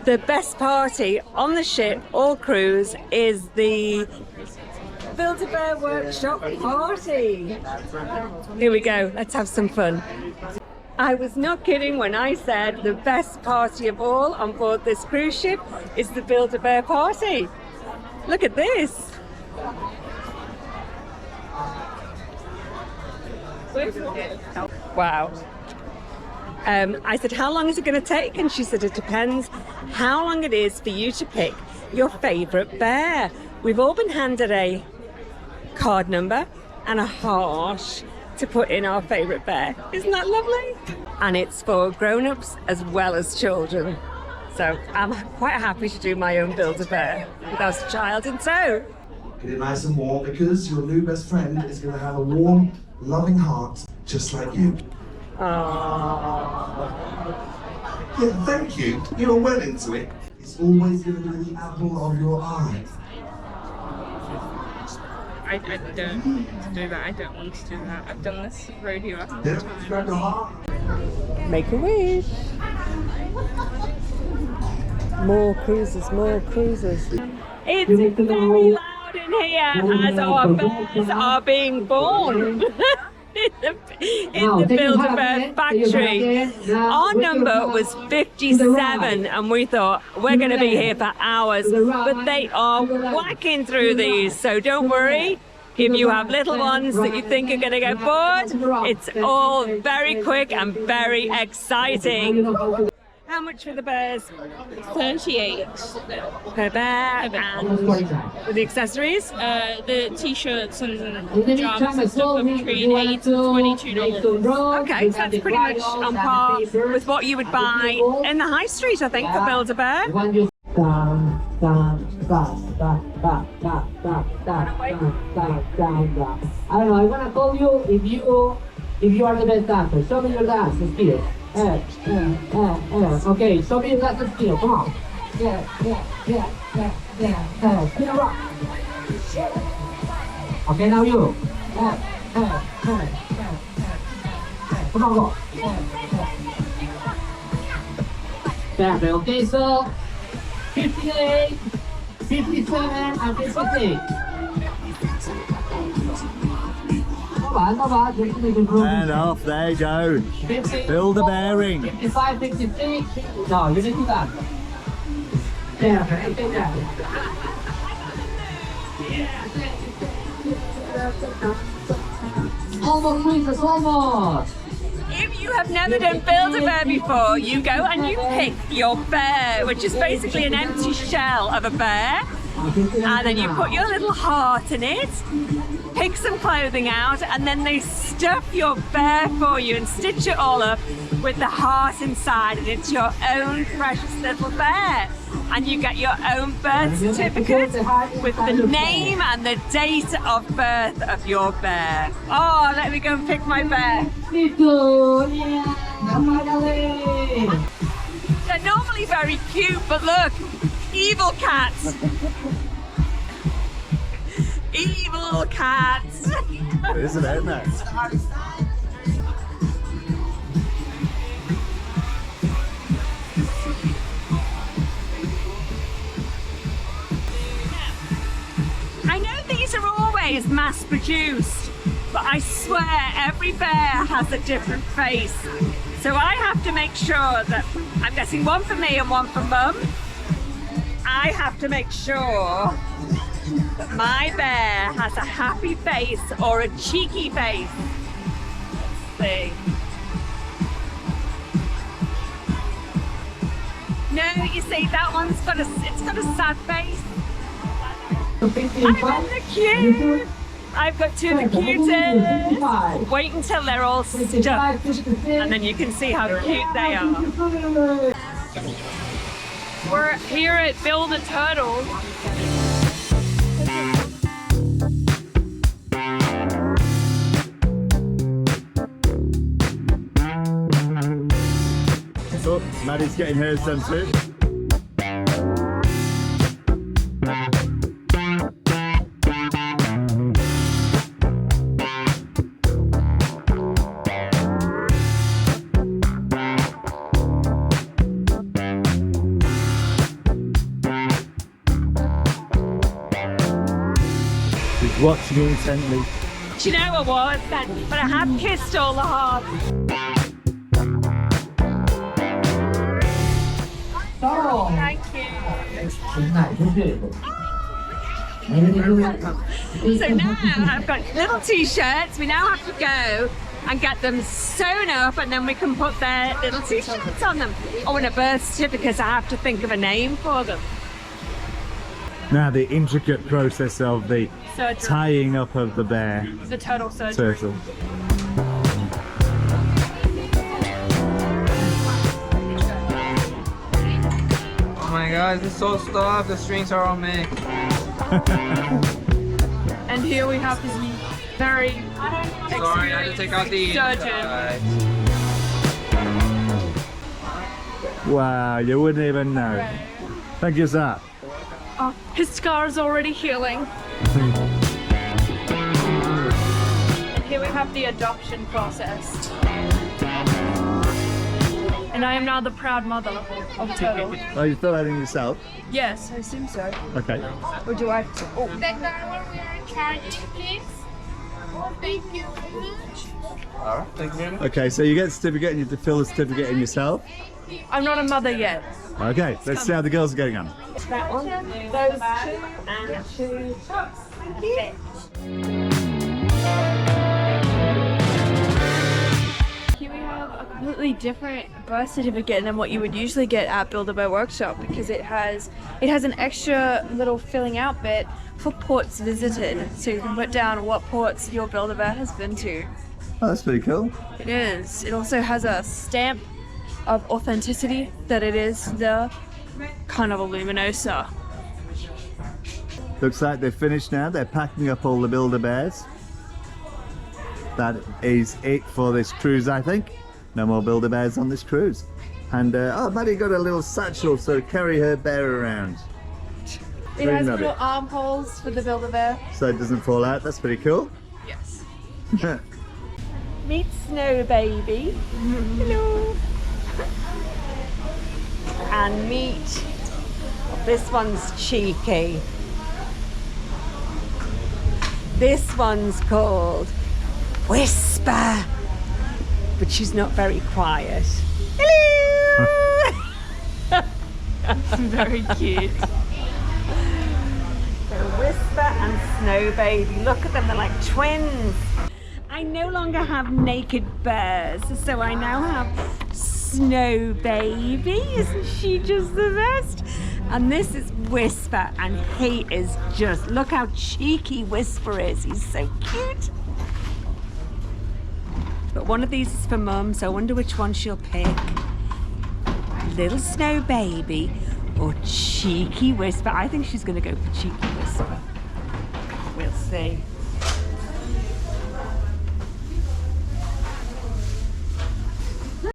The best party on the ship or cruise is the Build-A-Bear Workshop party. Here we go, let's have some fun. I was not kidding when I said the best party of all on board this cruise ship is the Build-A-Bear party. Look at this. Wow. I said, how long is it going to take? And she said, it depends how long it is for you to pick your favourite bear. We've all been handed a card number and a heart to put in our favourite bear. Isn't that lovely? And it's for grown-ups as well as children. So I'm quite happy to do my own Build-A-Bear without a child in tow. Get it nice and warm because your new best friend is going to have a warm, loving heart just like you. Aww. Yeah, thank you. You're well into it. It's always going to be the apple of your eye. I don't do that. I don't want to do that. I've done this rodeo after time. Make a wish. More cruises, more cruises. It's very loud in here as our bears are being born. in the Build-A-Bear factory. Our number was 57 and we thought we're going to be here for hours, but they are whacking through these, so don't worry. If you have little ones that you think are going to get bored, it's all very quick and very exciting. How much for the bears? 38 per bear, and with the accessories? The t-shirts and jobs and stuff are between $8 to $22. Okay, so that's pretty much on par with what you would buy in the high street, I think, for Build-A-Bear. I don't know, I want to call you if you are the best dancer. Show me your dance skills. Okay, show me your dance skills. Come on. Spin a rock. Okay, now you. Come on, go. Perfect. Okay, so 58, 57, and 58. And off they go. 50, Build-A-Bearing. 55, 56. No, you didn't do that. Perfect. Almost, Princess, almost. If you have never done Build-A-Bear before, you go and you pick your bear, which is basically an empty shell of a bear, and then you put your little heart in it, pick some clothing out, and then they stuff your bear for you and stitch it all up with the heart inside, and it's your own precious little bear. And you get your own birth certificate with the name and the date of birth of your bear. Oh, let me go and pick my bear. They're normally very cute, but look, evil cats. Evil cats. Isn't it, mate? I know these are always mass produced, but I swear every bear has a different face. So I have to make sure that I'm getting one for me and one for Mum. I have to make sure that my bear has a happy face or a cheeky face. Let's see. No, you see, that one's got a sad face. I'm the cute. I've got two of the cutest. Wait until they're all stuffed, and then you can see how cute they are. We're here at Build a Turtle. So, Maddie's getting hers done too. watching you intently. Do you know what was that? But I have kissed all the hearts. So, Thank you. So now I've got little t-shirts. We now have to go and get them sewn up, and then we can put their little t-shirts on them. Oh, and a birth certificate. I have to think of a name for them. Now the intricate process of the Surgery. tying up of the bear The total surgery. turtle. Oh my god, this is so stuffed. The strings are on me. And here we have this very Sorry, I had to take out the surgeon. Wow, you wouldn't even know. Thank you, sir. Oh, his scar is already healing. And here we have the adoption process. And I am now the proud mother of Turtle. Oh, you fill that in yourself? Yes, I assume so. Okay. Or do I? Oh, That one we are charging, please. Thank you very much. Alright, thank you very much. Okay, so you get a certificate and you have to fill the certificate in yourself? I'm not a mother yet. Okay, let's see how the girls are getting on. That one, those two, and two. Here we have a completely different birth certificate than what you would usually get at Build-A-Bear Workshop, because it has an extra little filling out bit for ports visited, so you can put down what ports your Build-A-Bear has been to. Oh, that's pretty cool. It is. It also has a stamp of authenticity that it is the Carnival Luminosa. Looks like they're finished now. They're packing up all the Build-A-Bears. That is it for this cruise, I think. No more Build-A-Bears on this cruise. And, oh, Maddie got a little satchel to carry her bear around. It has little armholes for the Build-A-Bear. So it doesn't fall out. That's pretty cool. Yes. Meet Snow Baby. Hello. And meet, this one's cheeky. This one's called Whisper, but she's not very quiet. Hello. Very cute. So Whisper and Snow Baby, look at them, they're like twins. I no longer have naked bears, so I now have Snow Baby. Isn't she just the best? And this is Whisper, and he is just, look how cheeky Whisper is. He's so cute. But one of these is for Mum, so I wonder which one she'll pick. Little Snow Baby or Cheeky Whisper. I think she's gonna go for Cheeky Whisper. We'll see.